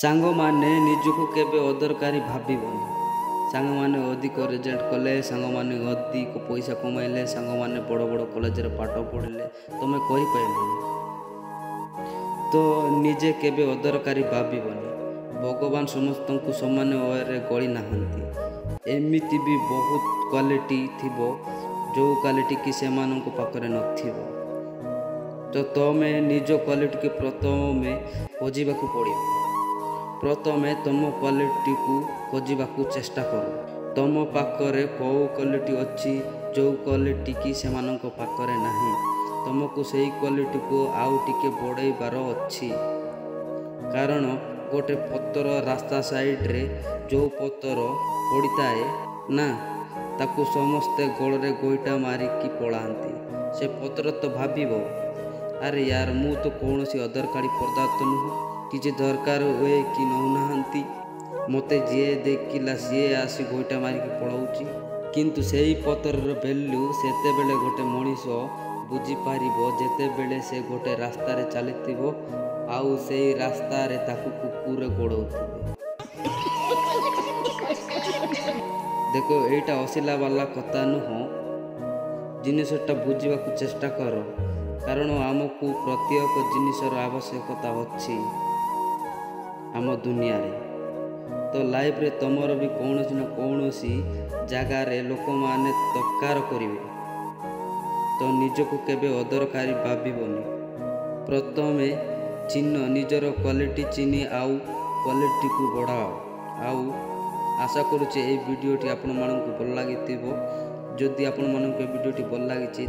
ସାଙ୍ଗମାନେ ନିଜକୁ କେବେ ଅଦରକାରୀ ଭାବିବନି। ସାଙ୍ଗମାନେ ଅଧିକ ରେଜଲ୍ଟ କଲେ, ସାଙ୍ଗମାନେ ଅଧିକ ପଇସା କମାଇଲେ, ସାଙ୍ଗମାନେ ବଡ଼ ବଡ଼ କଲେଜରେ ପାଠ ପଢ଼ିଲେ ତୁମେ କରିପାରିବନି। ତ ନିଜେ କେବେ ଅଦରକାରୀ ଭାବିବନି। ଭଗବାନ ସମସ୍ତଙ୍କୁ ସମାନ ୱେରେ ଗଢ଼ି ନାହାନ୍ତି। ଏମିତି ବି ବହୁତ କ୍ୱାଲିଟି ଥିବ ଯେଉଁ କ୍ୱାଲିଟି କି ସେମାନଙ୍କ ପାଖରେ ନଥିବ। ତ ତୁମେ ନିଜ କ୍ୱାଲିଟିକୁ ପ୍ରଥମେ ଖୋଜିବାକୁ ପଡ଼ିବ। ପ୍ରଥମେ ତୁମ କ୍ୱାଲିଟିକୁ ଖୋଜିବାକୁ ଚେଷ୍ଟା କର। ତୁମ ପାଖରେ କେଉଁ କ୍ୱାଲିଟି ଅଛି ଯେଉଁ କ୍ୱାଲିଟି କି ସେମାନଙ୍କ ପାଖରେ ନାହିଁ। ତୁମକୁ ସେଇ କ୍ୱାଲିଟିକୁ ଆଉ ଟିକେ ବଢ଼େଇବାର ଅଛି। କାରଣ ଗୋଟେ ପଥର ରାସ୍ତା ସାଇଡ଼ରେ ଯେଉଁ ପଥର ପଡ଼ିଥାଏ ନା, ତାକୁ ସମସ୍ତେ ଗୋଡ଼ରେ ଗୋଇଠା ମାରିକି ପଳାନ୍ତି। ସେ ପଥର ତ ଭାବିବ, ଆରେ ୟାର ମୁଁ ତ କୌଣସି ଅଦରକାରୀ ପଦାର୍ଥ ନୁହଁ, କିଛି ଦରକାର ହୁଏ କି ନେଉନାହାନ୍ତି, ମୋତେ ଯିଏ ଦେଖିଲା ସିଏ ଆସି ଗୋଇଠା ମାରିକି ପଳାଉଛି। କିନ୍ତୁ ସେଇ ପଥରର ଭ୍ୟାଲ୍ୟୁ ସେତେବେଳେ ଗୋଟେ ମଣିଷ ବୁଝିପାରିବ ଯେତେବେଳେ ସେ ଗୋଟେ ରାସ୍ତାରେ ଚାଲିଥିବ ଆଉ ସେଇ ରାସ୍ତାରେ ତାକୁ କୁକୁର ଗୋଡ଼ଉଥିବେ। ଦେଖ, ଏଇଟା ହସିଲା ବାଲା କଥା ନୁହଁ। ଜିନିଷଟା ବୁଝିବାକୁ ଚେଷ୍ଟା କର। କାରଣ ଆମକୁ ପ୍ରତ୍ୟେକ ଜିନିଷର ଆବଶ୍ୟକତା ଅଛି ଆମ ଦୁନିଆରେ। ତ ଲାଇଫରେ ତୁମର ବି କୌଣସି ନା କୌଣସି ଜାଗାରେ ଲୋକମାନେ ଦରକାର କରିବେ। ତ ନିଜକୁ କେବେ ଅଦରକାରୀ ଭାବିବନି। ପ୍ରଥମେ ଚିହ୍ନ ନିଜର କ୍ୱାଲିଟି, ଚିହ୍ନି ଆଉ କ୍ୱାଲିଟିକୁ ବଢ଼ାଅ। ଆଉ ଆଶା କରୁଛି ଏହି ଭିଡ଼ିଓଟି ଆପଣମାନଙ୍କୁ ଭଲ ଲାଗିଥିବ। ଯଦି ଆପଣମାନଙ୍କୁ ଏ ଭିଡ଼ିଓଟି ଭଲ ଲାଗିଛି